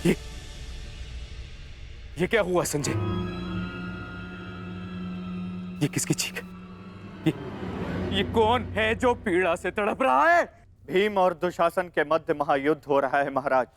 ये ये क्या हुआ संजय? ये किसकी चीख? ये कौन है जो पीड़ा से तड़प रहा है? भीम और दुशासन के मध्य महायुद्ध हो रहा है महाराज।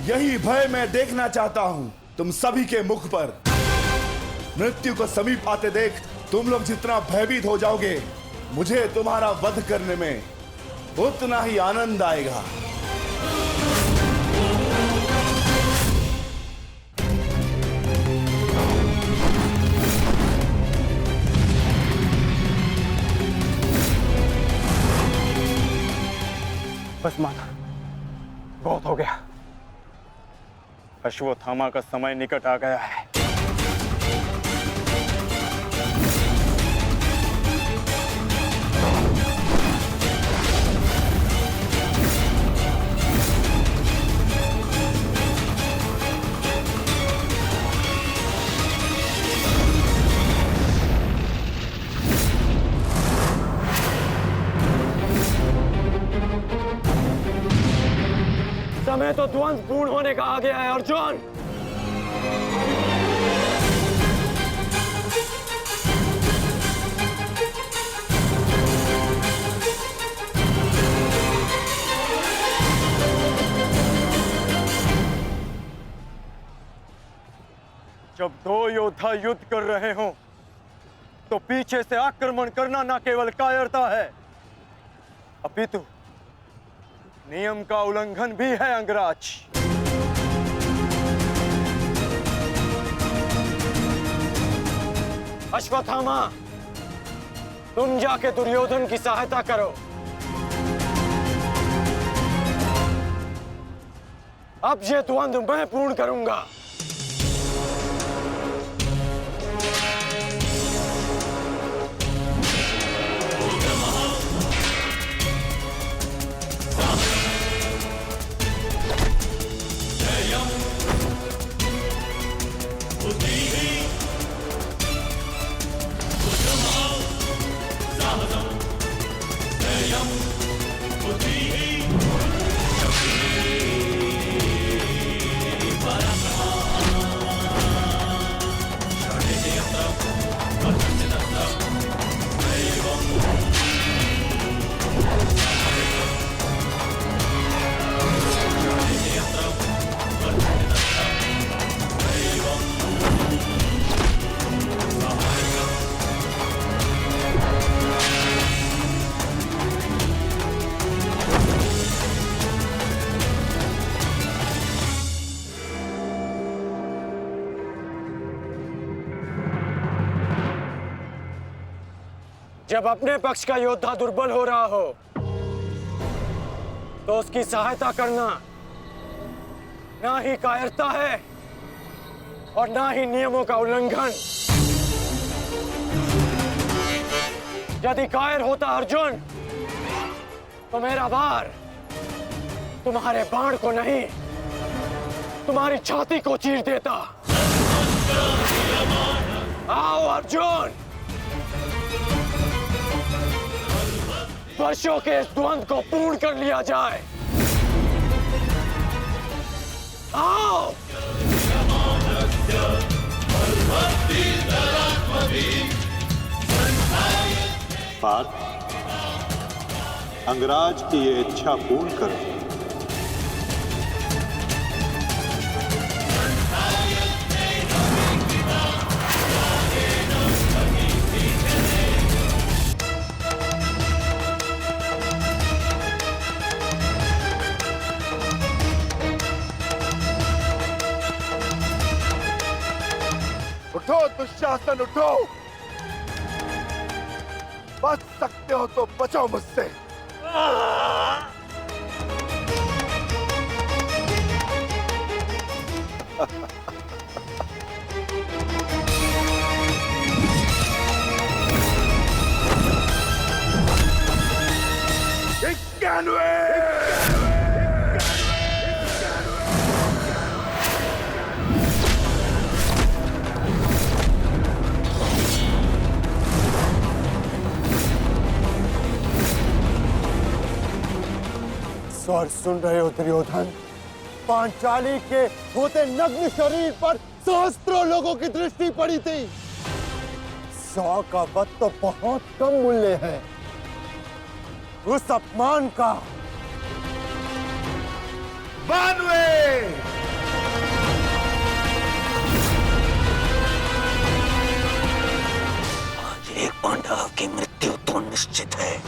यही भय मैं देखना चाहता हूं तुम सभी के मुख पर। मृत्यु को समीप आते देख तुम लोग जितना भयभीत हो जाओगे, मुझे तुम्हारा वध करने में उतना ही आनंद आएगा। बस माता, बहुत हो गया। अश्वत्थामा का समय निकट आ गया है। समय तो ध्वंस पूर्ण होने का आ गया है अर्जुन। जब दो योद्धा युद्ध कर रहे हों, तो पीछे से आक्रमण करना न केवल कायरता है, अपितु नियम का उल्लंघन भी है अंगराज। अश्वत्थामा, तुम जाके दुर्योधन की सहायता करो। अब ये द्वंद्व मैं पूर्ण करूंगा। जब अपने पक्ष का योद्धा दुर्बल हो रहा हो, तो उसकी सहायता करना ना ही कायरता है और ना ही नियमों का उल्लंघन। यदि कायर होता अर्जुन, तो मेरा वार तुम्हारे बाण को नहीं, तुम्हारी छाती को चीर देता। आओ अर्जुन, वर्षों के इस द्वंद्व को पूर्ण कर लिया जाए। आओ। पार्थ, अंगराज की ये इच्छा पूर्ण करो। उठो दुशासन, उठो। बच सकते हो तो बचो मुझसे। स्वर सुन रहे हो दुर्योधन? पांचाली के होते नग्न शरीर पर सहस्त्रों लोगों की दृष्टि पड़ी थी। 100 का वध तो बहुत कम मूल्य है। उस अपमान का बानवे आज एक पांडव की मृत्यु तो निश्चित है।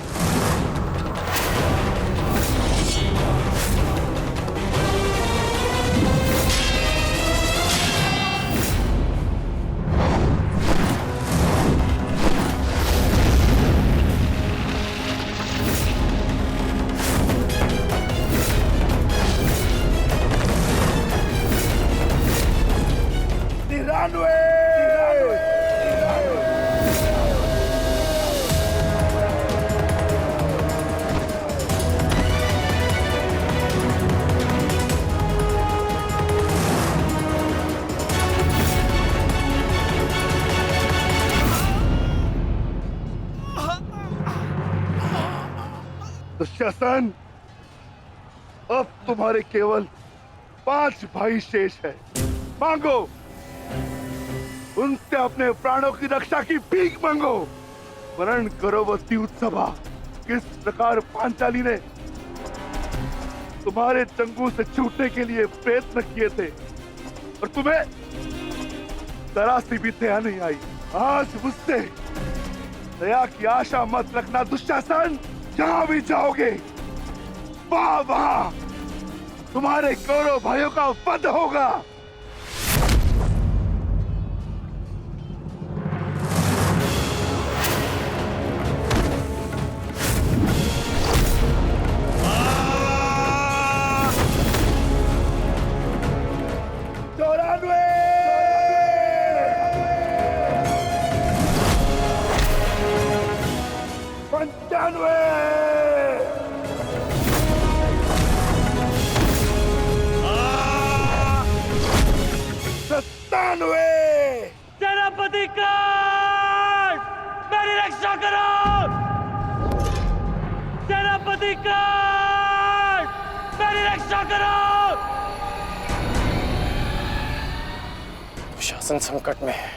दुशासन, अब तुम्हारे केवल 5 भाई शेष है। मांगो, उनसे अपने प्राणों की रक्षा की भीख मांगो। वर्ण करो वो द्यूतसभा, किस प्रकार पांचाली ने तुम्हारे चंगू से छूटने के लिए प्रयत्न किए थे और तुम्हें जरा सी भी दया नहीं आई। आज मुझसे दया की आशा मत रखना दुशासन। जहां भी जाओगे वहां तुम्हारे कौरव भाइयों का वध होगा। सेनापति काट, मेरी रक्षा करो। सेनापति काट, मेरी रक्षा करो। शासन संकट में है।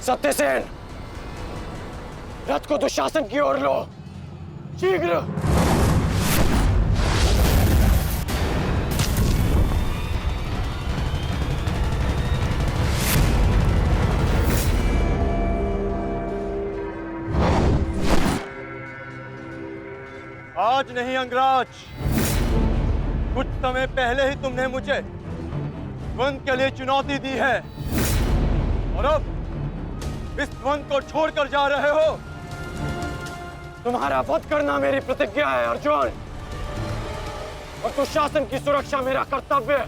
सत्यसेन, रथ को दुशासन की ओर लो, शीघ्र। आज नहीं अंगराज, कुछ समय पहले ही तुमने मुझे द्वंद के लिए चुनौती दी है और अब इस द्वंद को छोड़कर जा रहे हो। तुम्हारा वध करना मेरी प्रतिज्ञा है अर्जुन, और दुशासन की सुरक्षा मेरा कर्तव्य है।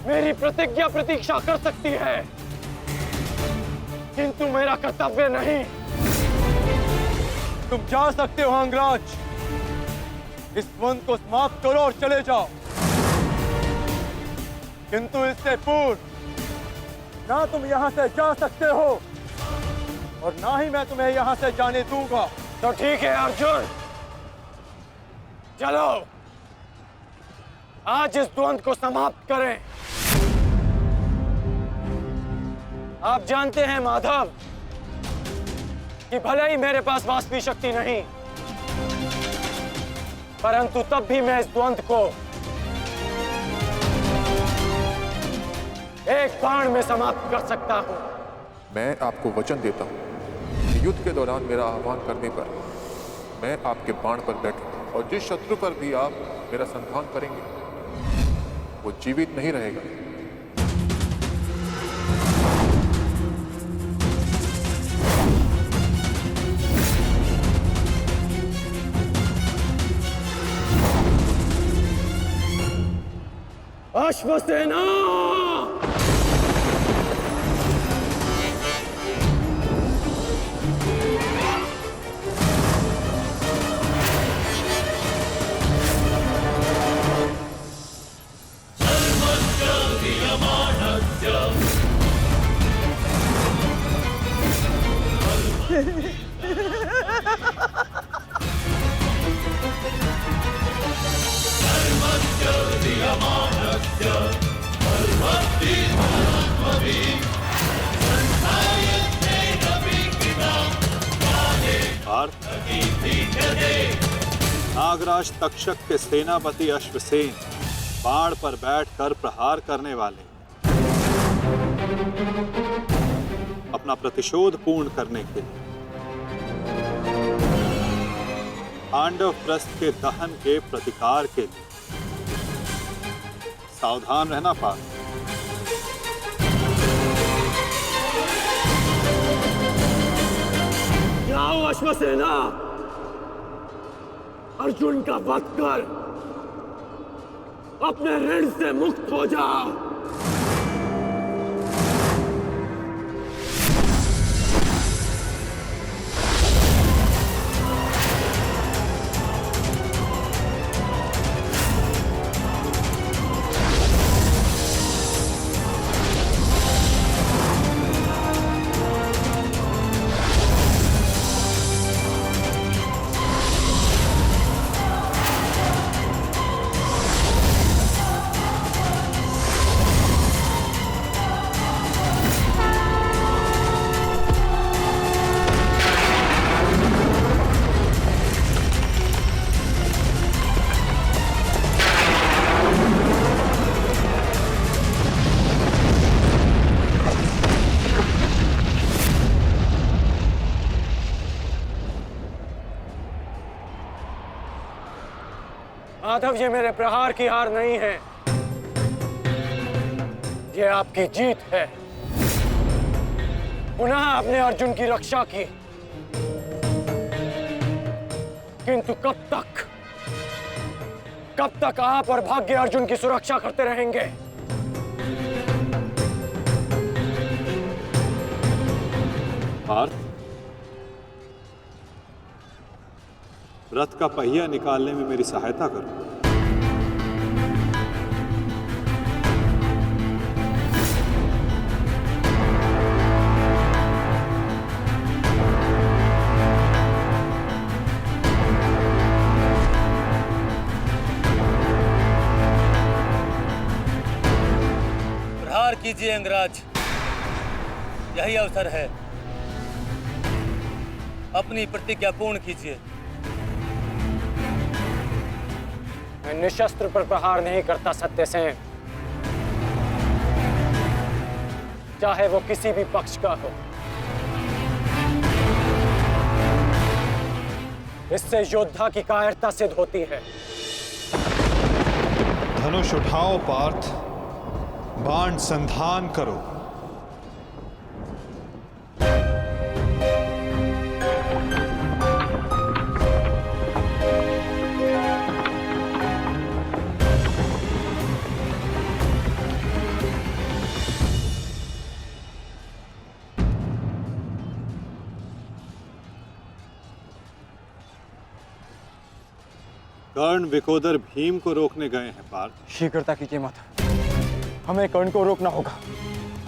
मेरी प्रतिज्ञा प्रतीक्षा कर सकती है, किंतु मेरा कर्तव्य नहीं। तुम जा सकते हो अंगराज, इस द्वंद को समाप्त करो और चले जाओ, किंतु इससे पूर्व ना तुम यहां से जा सकते हो और ना ही मैं तुम्हें यहां से जाने दूंगा। तो ठीक है अर्जुन, चलो आज इस द्वंद को समाप्त करें। आप जानते हैं माधव कि भले ही मेरे पास वास्तविक शक्ति नहीं, परंतु तब भी मैं इस द्वंद को एक बाण में समाप्त कर सकता हूं। मैं आपको वचन देता हूं कि युद्ध के दौरान मेरा आह्वान करने पर मैं आपके बाण पर बैठूंगा और जिस शत्रु पर भी आप मेरा संधान करेंगे वो जीवित नहीं रहेगा। अश्वसेना पार्थ, नागराज तक्षक के सेनापति अश्वसेन बाण पर बैठकर प्रहार करने वाले अपना प्रतिशोध पूर्ण करने के लिए पांडव प्रस्थ के दहन के प्रतिकार के लिए सावधान रहना पार्थ। जाओ अश्वसेना, अर्जुन का वध कर अपने ऋण से मुक्त हो जाओ। माधव, ये मेरे प्रहार की हार नहीं है, ये आपकी जीत है। पुनः आपने अर्जुन की रक्षा की, किंतु कब तक आप और भाग्य अर्जुन की सुरक्षा करते रहेंगे? पार्थ, रथ का पहिया निकालने में मेरी सहायता करो। प्रहार कीजिए अंगराज, यही अवसर है। अपनी प्रतिज्ञा पूर्ण कीजिए। मैं निशस्त्र पर प्रहार नहीं करता सत्यसेन, चाहे वो किसी भी पक्ष का हो। इससे योद्धा की कायरता सिद्ध होती है। धनुष उठाओ पार्थ, बाण संधान करो। कर्ण विकोदर भीम को रोकने गए हैं पार्थ। शीघ्रता कीजिए माता, हमें कर्ण को रोकना होगा।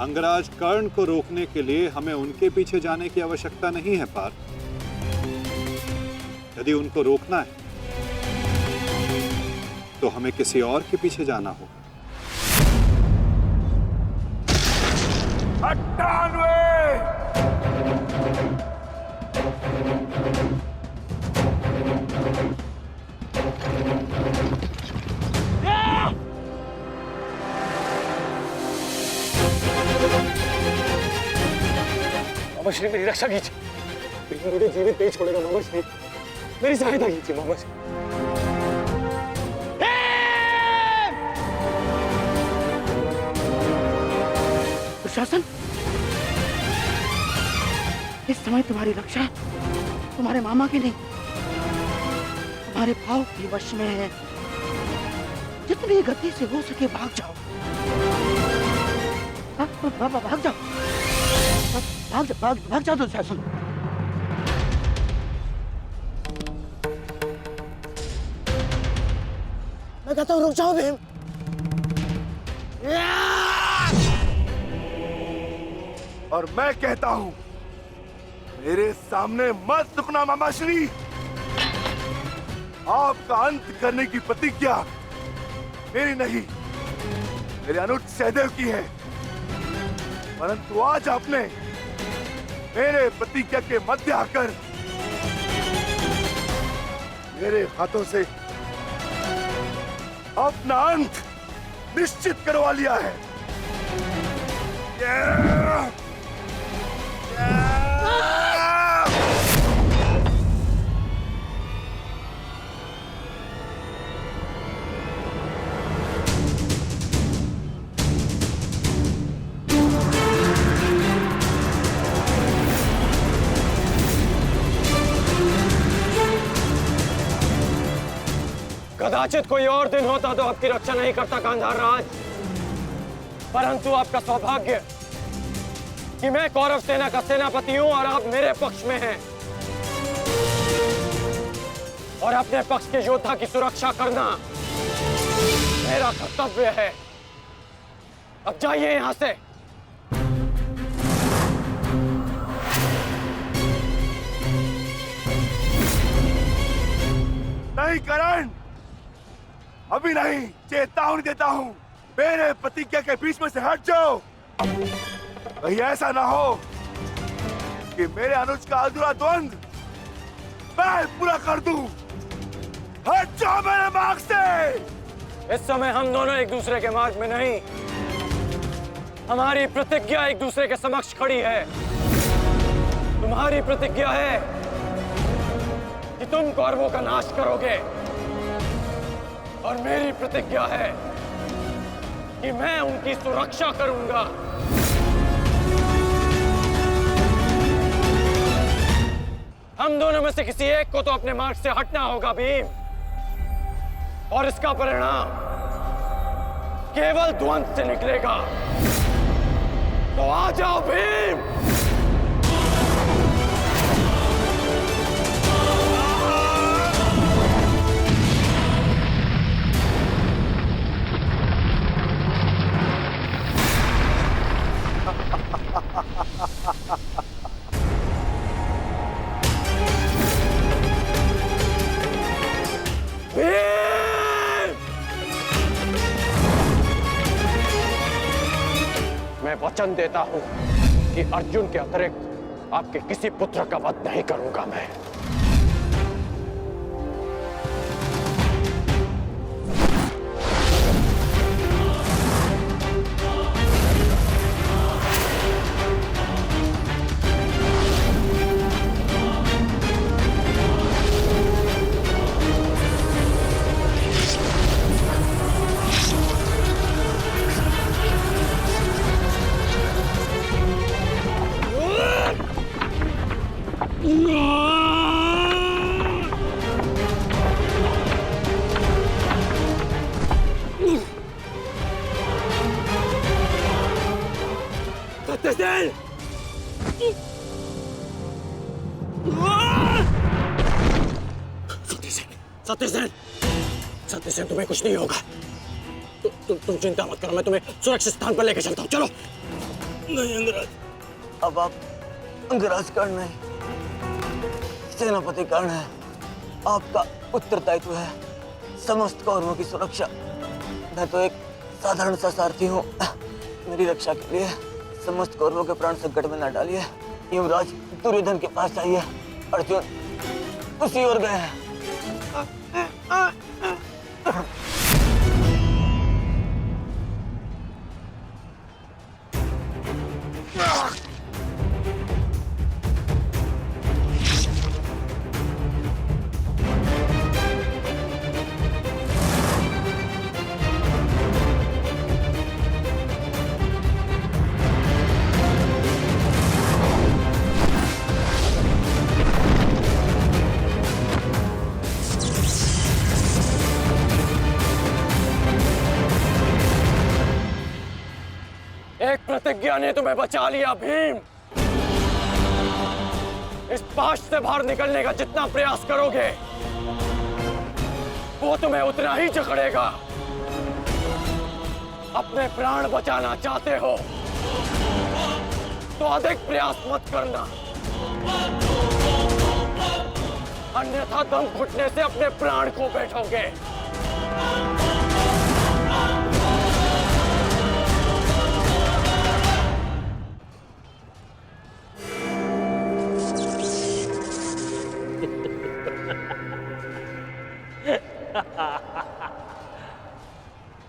अंगराज, कर्ण को रोकने के लिए हमें उनके पीछे जाने की आवश्यकता नहीं है पार्थ। यदि उनको रोकना है तो हमें किसी और के पीछे जाना होगा। 98 मामा श्री, मेरी रक्षा कीजिए। मुझे जीवित नहीं छोड़ेगा मामा श्री, मेरी सहायता कीजिए मामा श्री। दुशासन, इस समय तुम्हारी रक्षा तुम्हारे मामा की नहीं, तुम्हारे भाव के वश में है। जितनी गति से हो सके भाग जाओ, भाग जाओ, भाग जाओ दुशासन। मैं कहता हूँ रुक जाओ भीम। और मैं कहता हूं मेरे सामने मत रुकना मामाश्री। आपका अंत करने की प्रतिज्ञा मेरी नहीं, मेरे अनुज सहदेव की है। परंतु आज आपने मेरे प्रतिज्ञा के मध्य आकर मेरे हाथों से अपना अंत निश्चित करवा लिया है। कदाचित कोई और दिन होता तो आपकी रक्षा नहीं करता गांधार राज, परंतु आपका सौभाग्य कि मैं कौरव सेना का सेनापति हूं और आप मेरे पक्ष में हैं, और अपने पक्ष के योद्धा की सुरक्षा करना मेरा कर्तव्य है। अब जाइए यहां से। नहीं करण, अभी नहीं, चेतावनी देता हूं, मेरे प्रतिज्ञा के बीच में से हट जाओ। कहीं ऐसा ना हो कि मेरे अनुज का अधूरा द्वंद मैं पूरा कर दूं। हट जाओ मेरे मार्ग से। इस समय हम दोनों एक दूसरे के मार्ग में नहीं, हमारी प्रतिज्ञा एक दूसरे के समक्ष खड़ी है। तुम्हारी प्रतिज्ञा है कि तुम कौरवों का नाश करोगे, और मेरी प्रतिज्ञा है कि मैं उनकी सुरक्षा करूंगा। हम दोनों में से किसी एक को तो अपने मार्ग से हटना होगा भीम, और इसका परिणाम केवल द्वंद से निकलेगा। तो आ जाओ भीम। मैं वचन देता हूं कि अर्जुन के अतिरिक्त आपके किसी पुत्र का वध नहीं करूंगा मैं। सत्यसेन, तुम्हें कुछ नहीं होगा। तुम चिंता मत करो, मैं तुम्हें सुरक्षित स्थान पर लेकर चलता हूँ। चलो। नहीं अंगराज, अब आप अंगराज कर्ण नहीं, सेनापति कर्ण है। आपका उत्तरदायित्व है समस्त कौरवों की सुरक्षा। मैं तो एक साधारण सा सारथी हूँ। मेरी रक्षा के लिए समस्त कौरवों के प्राण संकट में न डालिए। युवराज दुर्योधन के पास जाइए, अर्जुन उसी ओर गए हैं। एक प्रतिज्ञा ने तुम्हें बचा लिया भीम। इस पाश से बाहर निकलने का जितना प्रयास करोगे वो तुम्हें उतना ही जकड़ेगा। अपने प्राण बचाना चाहते हो तो अधिक प्रयास मत करना, अन्यथा दम घुटने से अपने प्राण खो बैठोगे।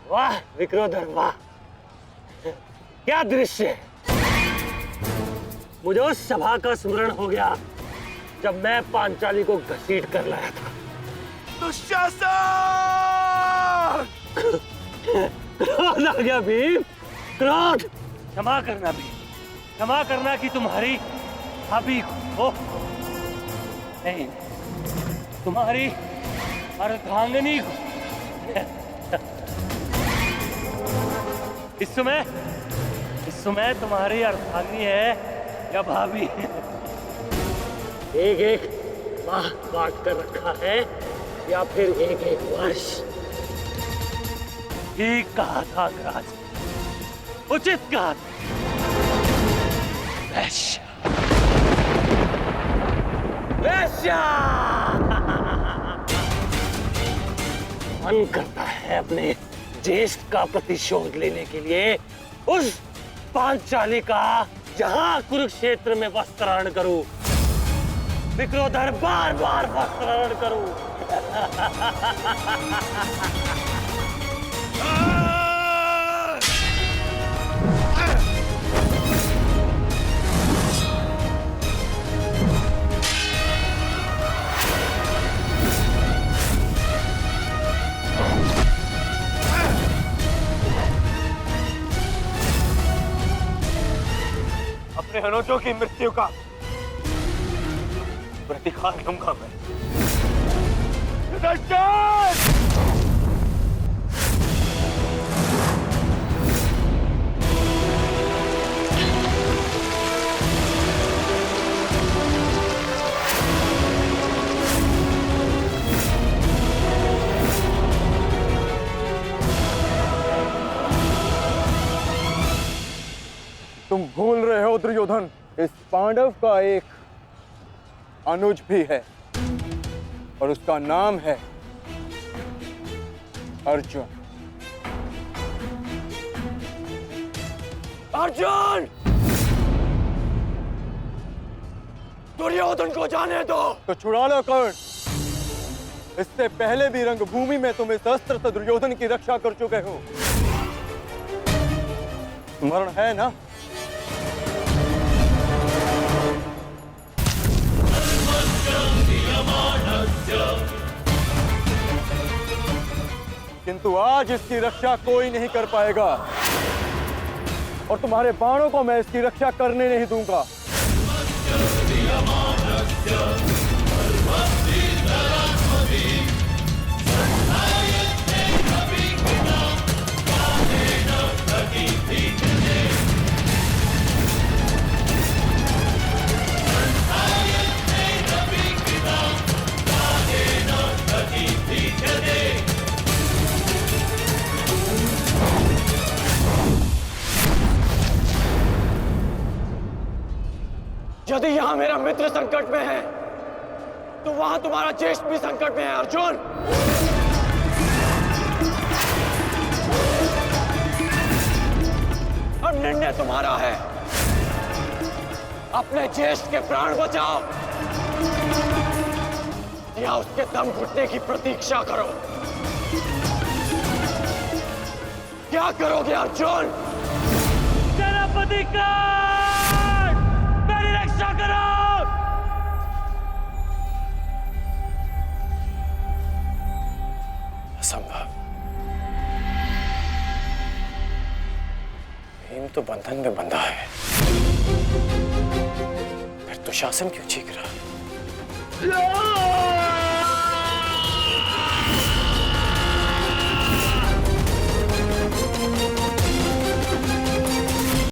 वाह विक्रोधर वाह, क्या दृश्य है। मुझे उस सभा का स्मरण हो गया जब मैं पांचाली को घसीट कर लाया था। दुशासन! क्रोध आ गया भीम, क्रोध। क्षमा करना भीम, क्षमा करना कि तुम्हारी भाभी को नहीं, तुम्हारी अर्धांगिनी को। इस समय तुम्हारी अर्धांगिनी है या भाभी? एक एक माह बांट कर रखा है या फिर एक एक वर्ष? ठीक कहा था अंगराज, उचित कहा था। वैश्य, वैश्य। मन करता है अपने ज्येष्ठ का प्रतिशोध लेने के लिए उस पांचाली का जहां कुरुक्षेत्र में वस्त्राहरण करूं, विक्रोधर बार बार वस्त्राहरण करूं। अपने अनुजों की मृत्यु का प्रतिकार लूंगा मैं। तुम भूल रहे हो दुर्योधन, इस पांडव का एक अनुज भी है और उसका नाम है अर्जुन। अर्जुन! दुर्योधन को जाने दो। तो छुड़ा लो कर्ण। इससे पहले भी रंगभूमि में तुम इस अस्त्र से दुर्योधन की रक्षा कर चुके हो। स्मरण है ना? किंतु आज इसकी रक्षा कोई नहीं कर पाएगा और तुम्हारे बाणों को मैं इसकी रक्षा करने नहीं दूंगा। यदि यहां मेरा मित्र संकट में है तो वहां तुम्हारा ज्येष्ठ भी संकट में है अर्जुन। अब निर्णय तुम्हारा है, अपने ज्येष्ठ के प्राण बचाओ या उसके दम घुटने की प्रतीक्षा करो। क्या करोगे अर्जुन? सेनापति का मेरी रक्षा करो। असंभव। भीम तो बंधन में बंधा है, फिर तो शासन क्यों चीख रहा है?